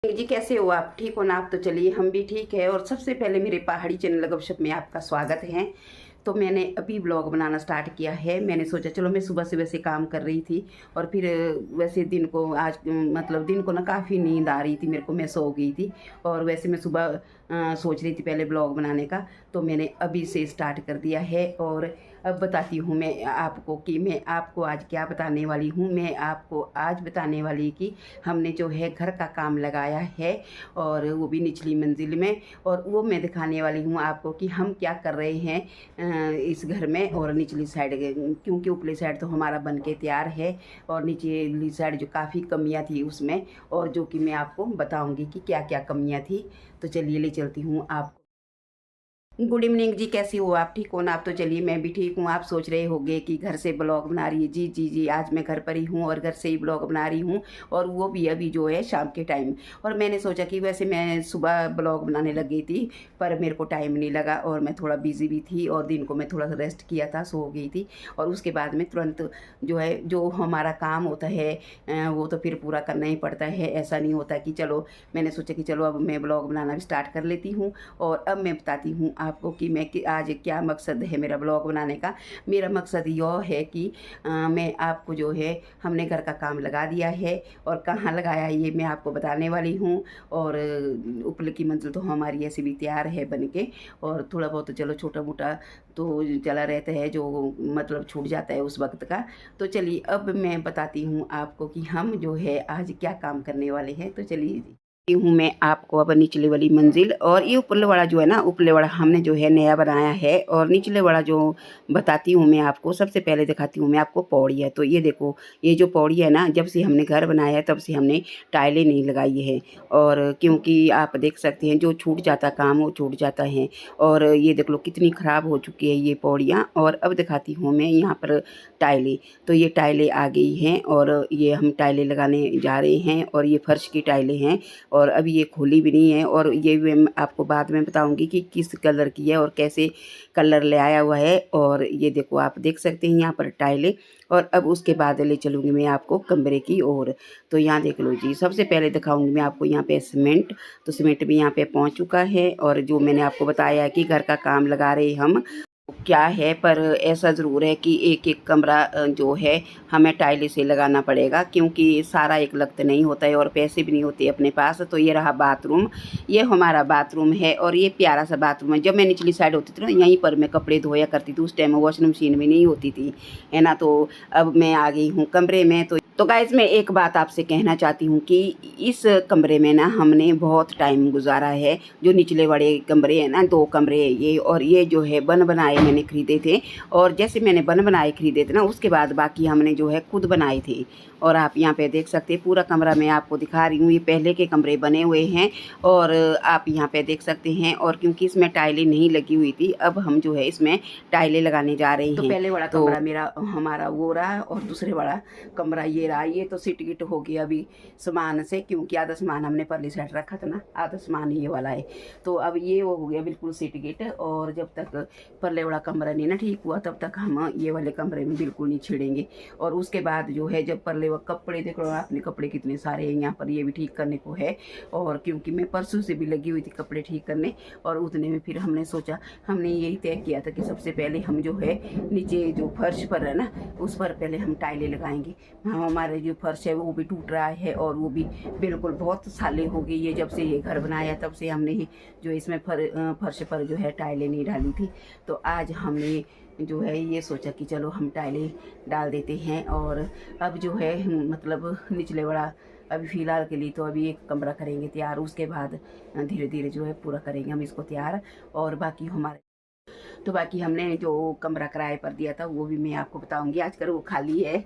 जी कैसे हो आप? ठीक हो ना आप? तो चलिए हम भी ठीक है। और सबसे पहले मेरे पहाड़ी चैनल गपशप में आपका स्वागत है। तो मैंने अभी ब्लॉग बनाना स्टार्ट किया है। मैंने सोचा चलो, मैं सुबह से वैसे काम कर रही थी और फिर वैसे दिन को आज मतलब दिन को ना काफ़ी नींद आ रही थी मेरे को, मैं सो गई थी। और वैसे मैं सुबह सोच रही थी पहले ब्लॉग बनाने का, तो मैंने अभी से स्टार्ट कर दिया है। और अब बताती हूँ मैं आपको कि मैं आपको आज क्या बताने वाली हूँ। मैं आपको आज बताने वाली कि हमने जो है घर का काम लगाया है, और वो भी निचली मंजिल में। और वो मैं दिखाने वाली हूँ आपको कि हम क्या कर रहे हैं इस घर में। और निचली साइड, क्योंकि ऊपरी साइड तो हमारा बन के तैयार है, और निचली साइड जो काफ़ी कमियां थी उसमें, और जो कि मैं आपको बताऊंगी कि क्या क्या कमियां थी। तो चलिए ले चलती हूँ आप। गुड इवनिंग जी, कैसी हो आप? ठीक हो ना आप? तो चलिए मैं भी ठीक हूँ। आप सोच रहे होंगे कि घर से ब्लॉग बना रही है। जी जी जी, आज मैं घर पर ही हूँ और घर से ही ब्लॉग बना रही हूँ, और वो भी अभी जो है शाम के टाइम। और मैंने सोचा कि वैसे मैं सुबह ब्लॉग बनाने लग गई थी, पर मेरे को टाइम नहीं लगा, और मैं थोड़ा बिजी भी थी, और दिन को मैं थोड़ा सा रेस्ट किया था, सो गई थी। और उसके बाद में तुरंत जो है, जो हमारा काम होता है वो तो फिर पूरा करना ही पड़ता है। ऐसा नहीं होता कि चलो, मैंने सोचा कि चलो अब मैं ब्लॉग बनाना भी स्टार्ट कर लेती हूँ। और अब मैं बताती हूँ आपको कि मैं कि आज क्या मकसद है मेरा ब्लॉग बनाने का। मेरा मकसद यह है कि मैं आपको जो है, हमने घर का काम लगा दिया है, और कहाँ लगाया है ये मैं आपको बताने वाली हूँ। और ऊपर की मंजिल तो हमारी ऐसे भी तैयार है बन के, और थोड़ा बहुत तो चलो छोटा मोटा तो चला रहता है, जो मतलब छूट जाता है उस वक्त का। तो चलिए अब मैं बताती हूँ आपको कि हम जो है आज क्या काम करने वाले हैं। तो चलिए हूँ मैं आपको अब निचले वाली मंजिल, और ये ऊपरले वाला जो है ना, ऊपरले वाला हमने जो है नया बनाया है। और निचले वाला जो बताती हूँ मैं आपको, सबसे पहले दिखाती हूँ मैं आपको पौड़ी है। तो ये देखो, ये जो पौड़ी है ना, जब से हमने घर बनाया है तब से हमने टाइलें नहीं लगाई है। और क्योंकि आप देख सकते हैं जो छूट जाता काम वो छूट जाता है। और ये देख लो कितनी ख़राब हो चुकी है ये पौड़ियाँ। और अब दिखाती हूँ मैं यहाँ पर टाइलें। तो ये टाइलें आ गई हैं, और ये हम टाइलें लगाने जा रहे हैं, और ये फर्श की टाइलें हैं। और अभी ये खोली भी नहीं है, और ये भी मैं आपको बाद में बताऊंगी कि किस कलर की है और कैसे कलर ले आया हुआ है। और ये देखो, आप देख सकते हैं यहाँ पर टाइलें। और अब उसके बाद ले चलूँगी मैं आपको कमरे की ओर। तो यहाँ देख लो जी, सबसे पहले दिखाऊंगी मैं आपको यहाँ पे सीमेंट। तो सीमेंट भी यहाँ पे पहुँच चुका है, और जो मैंने आपको बताया है कि घर का काम लगा रहे हम क्या है, पर ऐसा ज़रूर है कि एक एक कमरा जो है हमें टाइल से लगाना पड़ेगा, क्योंकि सारा एक लगत नहीं होता है, और पैसे भी नहीं होते अपने पास। तो ये रहा बाथरूम, ये हमारा बाथरूम है, और ये प्यारा सा बाथरूम है। जब मैं निचली साइड होती थी ना, यहीं पर मैं कपड़े धोया करती थी। उस टाइम वॉशिंग मशीन भी नहीं होती थी, है ना। तो अब मैं आ गई हूँ कमरे में। तो गाइस, मैं एक बात आपसे कहना चाहती हूँ कि इस कमरे में ना हमने बहुत टाइम गुजारा है। जो निचले वाले कमरे हैं ना, 2 कमरे हैं ये, और ये जो है बन बनाए मैंने खरीदे थे। और जैसे मैंने बन बनाए खरीदे थे ना, उसके बाद बाकी हमने जो है खुद बनाए थे। और आप यहाँ पे देख सकते हैं पूरा कमरा मैं आपको दिखा रही हूँ। ये पहले के कमरे बने हुए हैं, और आप यहाँ पे देख सकते हैं। और क्योंकि इसमें टाइलें नहीं लगी हुई थी, अब हम जो है इसमें टाइलें लगाने जा रहे हैं। तो पहले वाला कमरा मेरा हमारा वो रहा, और दूसरे वाला कमरा ये रहा। ये तो सिट गिट हो गया अभी सामान से, क्योंकि आधा सामान हमने परली साइड रखा था ना, आधा सामान ये वाला है। तो अब ये वो हो गया बिल्कुल सिट गिट। और जब तक परले वाला कमरा नहीं ना ठीक हुआ, तब तक हम ये वाले कमरे में बिल्कुल नहीं छिड़ेंगे। और उसके बाद जो है, जब परले वो कपड़े देख लो आपने, कपड़े कितने सारे हैं यहाँ पर, ये भी ठीक करने को है। और क्योंकि मैं परसों से भी लगी हुई थी कपड़े ठीक करने, और उतने में फिर हमने सोचा, हमने यही तय किया था कि सबसे पहले हम जो है नीचे जो फर्श पर है ना, उस पर पहले हम टाइलें लगाएंगे। हमारे जो फर्श है वो भी टूट रहा है, और वो भी बिल्कुल बहुत सालें हो गई है जब से ये घर बनाया, तब से हमने ही जो इसमें फर्श पर जो है टाइलें नहीं डाली थी। तो आज हमने जो है ये सोचा कि चलो हम टाइलें डाल देते हैं। और अब जो है मतलब निचले वाला अभी फ़िलहाल के लिए तो अभी एक कमरा करेंगे तैयार, उसके बाद धीरे धीरे जो है पूरा करेंगे हम इसको तैयार। और बाकी हमारे तो बाकी हमने जो कमरा किराए पर दिया था वो भी मैं आपको बताऊंगी। आजकल वो खाली है।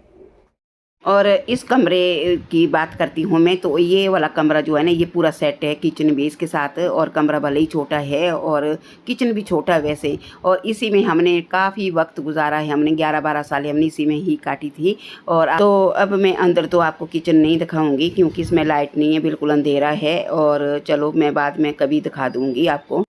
और इस कमरे की बात करती हूँ मैं, तो ये वाला कमरा जो है ना, ये पूरा सेट है किचन भी इसके साथ। और कमरा भले ही छोटा है, और किचन भी छोटा है वैसे। और इसी में हमने काफ़ी वक्त गुजारा है, हमने 11-12 साल हमने इसी में ही काटी थी। और तो अब मैं अंदर तो आपको किचन नहीं दिखाऊंगी, क्योंकि इसमें लाइट नहीं है, बिल्कुल अंधेरा है। और चलो मैं बाद में कभी दिखा दूँगी आपको।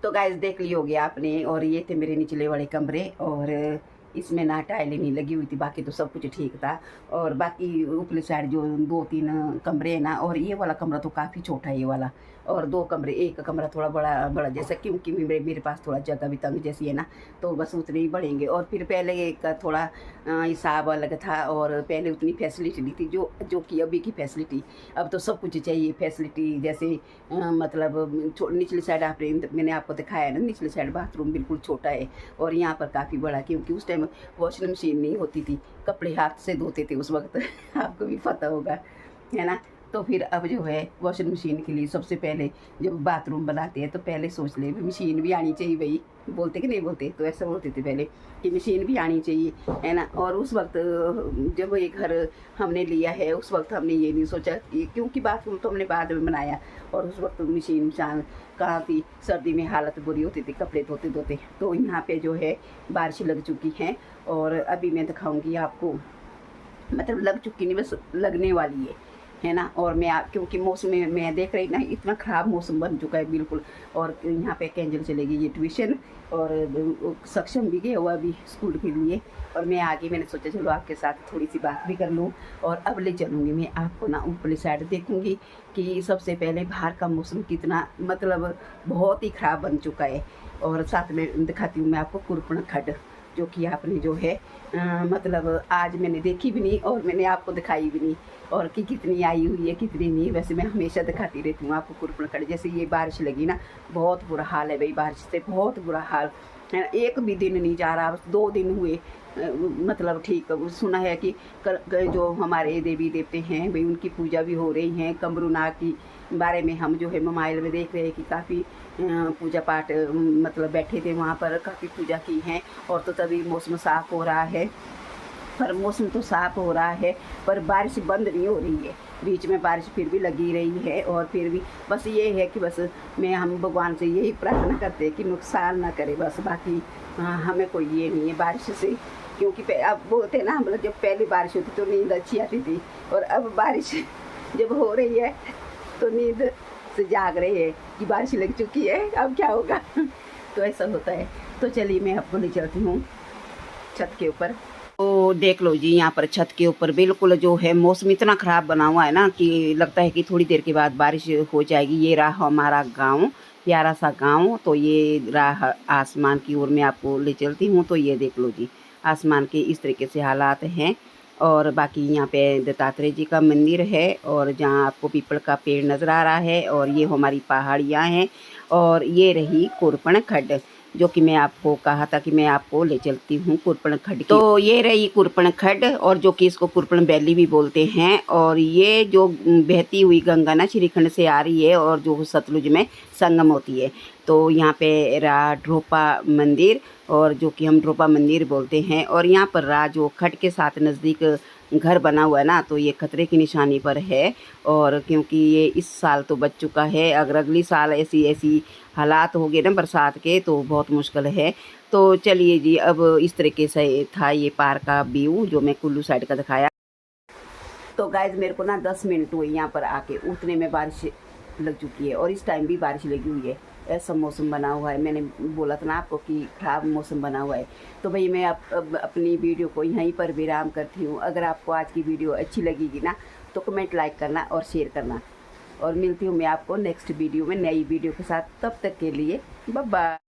तो गाइस, देख ली होगी आपने। और ये थे मेरे निचले वाले कमरे, और इसमें ना टाइलें नहीं लगी हुई थी, बाकी तो सब कुछ ठीक था। और बाकी ऊपरी साइड जो 2-3 कमरे हैं ना, और ये वाला कमरा तो काफ़ी छोटा है ये वाला, और 2 कमरे, एक कमरा थोड़ा बड़ा बड़ा जैसा, क्योंकि मेरे पास थोड़ा जगह भी तंग जैसी है ना, तो बस उतने ही बढ़ेंगे। और फिर पहले का थोड़ा हिसाब अलग था, और पहले उतनी फैसिलिटी नहीं थी जो कि अभी की फैसिलिटी। अब तो सब कुछ चाहिए फैसिलिटी, जैसे मतलब निचली साइड मैंने आपको दिखाया है ना, निचली साइड बाथरूम बिल्कुल छोटा है, और यहाँ पर काफ़ी बड़ा, क्योंकि उस टाइम वॉशिंग मशीन नहीं होती थी, कपड़े हाथ से धोते थे उस वक्त आपको भी पता होगा, है ना। तो फिर अब जो है वॉशिंग मशीन के लिए सबसे पहले जब बाथरूम बनाते हैं तो पहले सोच ले मशीन भी आनी चाहिए भाई, बोलते कि नहीं बोलते, तो ऐसा बोलते थे पहले कि मशीन भी आनी चाहिए, है ना। और उस वक्त जब ये घर हमने लिया है उस वक्त हमने ये नहीं सोचा, क्योंकि बाथरूम तो हमने बाद में बनाया, और उस वक्त मशीन कहाँ थी, सर्दी में हालत बुरी होती थी कपड़े धोते धोते। तो यहाँ पे जो है बारिश लग चुकी है, और अभी मैं दिखाऊंगी आपको, मतलब लग चुकी नहीं, बस लगने वाली है ना। और क्योंकि मौसम में मैं देख रही ना, इतना ख़राब मौसम बन चुका है बिल्कुल। और यहाँ पे केंजल चलेगी ये ट्यूशन, और सक्षम भी गया हुआ अभी स्कूल के लिए, और मैं आगे मैंने सोचा चलो आपके साथ थोड़ी सी बात भी कर लूँ। और अब ले चलूँगी मैं आपको ना ऊपरली साइड, देखूँगी कि सबसे पहले बाहर का मौसम कितना मतलब बहुत ही ख़राब बन चुका है। और साथ में दिखाती हूँ मैं आपको कुरपण खड्ड, जो कि आपने जो है मतलब आज मैंने देखी भी नहीं, और मैंने आपको दिखाई भी नहीं, और कि कितनी आई हुई है कितनी नहीं। वैसे मैं हमेशा दिखाती रहती हूँ आपको कुरपण खड्ड। जैसे ये बारिश लगी ना, बहुत बुरा हाल है भाई, बारिश से बहुत बुरा हाल है ना। एक भी दिन नहीं जा रहा, बस 2 दिन हुए मतलब ठीक। सुना है कि जो हमारे देवी देवते हैं भाई उनकी पूजा भी हो रही है। कमरूनाग की बारे में हम जो है मोबाइल में देख रहे हैं कि काफ़ी पूजा पाठ मतलब बैठे थे वहाँ पर, काफ़ी पूजा की हैं। और तो तभी मौसम साफ़ हो रहा है, पर मौसम तो साफ़ हो रहा है, पर बारिश बंद नहीं हो रही है, बीच में बारिश फिर भी लगी रही है। और फिर भी बस ये है कि बस हम भगवान से यही प्रार्थना करते हैं कि नुकसान ना करे बस, बाकी हमें कोई ये नहीं है बारिश से। क्योंकि अब बोलते हैं ना, हम लोग जब पहली बारिश होती तो नींद अच्छी आती थी, और अब बारिश जब हो रही है तो नींद से जाग रहे हैं कि बारिश लग चुकी है, अब क्या होगा तो ऐसा होता है। तो चलिए मैं आपको ले चलती हूँ छत के ऊपर। तो देख लो जी, यहाँ पर छत के ऊपर बिल्कुल जो है मौसम इतना ख़राब बना हुआ है ना कि लगता है कि थोड़ी देर के बाद बारिश हो जाएगी। ये रहा हमारा गांव, प्यारा सा गांव। तो ये रहा आसमान की ओर मैं आपको ले चलती हूँ। तो ये देख लो जी, आसमान के इस तरीके से हालात हैं। और बाकी यहाँ पे दत्तात्रेय जी का मंदिर है, और जहाँ आपको पीपल का पेड़ नज़र आ रहा है, और ये हमारी पहाड़ियाँ हैं। और ये रही कुरपण खड्ड, जो कि मैं आपको कहा था कि मैं आपको ले चलती हूँ कुरपण खड्ड की। तो ये रही कुरपण खड्ड, और जो कि इसको कुरपण वैली भी बोलते हैं। और ये जो बहती हुई गंगा ना श्रीखंड से आ रही है, और जो सतलुज में संगम होती है। तो यहाँ पे रहा ड्रोपा मंदिर, और जो कि हम ड्रोपा मंदिर बोलते हैं। और यहाँ पर रहा जो खड्ड के साथ नज़दीक घर बना हुआ है ना, तो ये खतरे की निशानी पर है। और क्योंकि ये इस साल तो बच चुका है, अगर अगली साल ऐसी हालात हो गए ना बरसात के तो बहुत मुश्किल है। तो चलिए जी, अब इस तरीके से था ये पार्क का व्यू जो मैं कुल्लू साइड का दिखाया। तो गाइज मेरे को ना 10 मिनट हुए यहाँ पर आके, उतने में बारिश लग चुकी है, और इस टाइम भी बारिश लगी हुई है। ऐसा मौसम बना हुआ है, मैंने बोला था ना आपको कि ख़राब मौसम बना हुआ है। तो भाई मैं अब अपनी वीडियो को यहीं पर विराम करती हूँ। अगर आपको आज की वीडियो अच्छी लगेगी ना तो कमेंट लाइक करना और शेयर करना, और मिलती हूँ मैं आपको नेक्स्ट वीडियो में नई वीडियो के साथ। तब तक के लिए बाय बाय।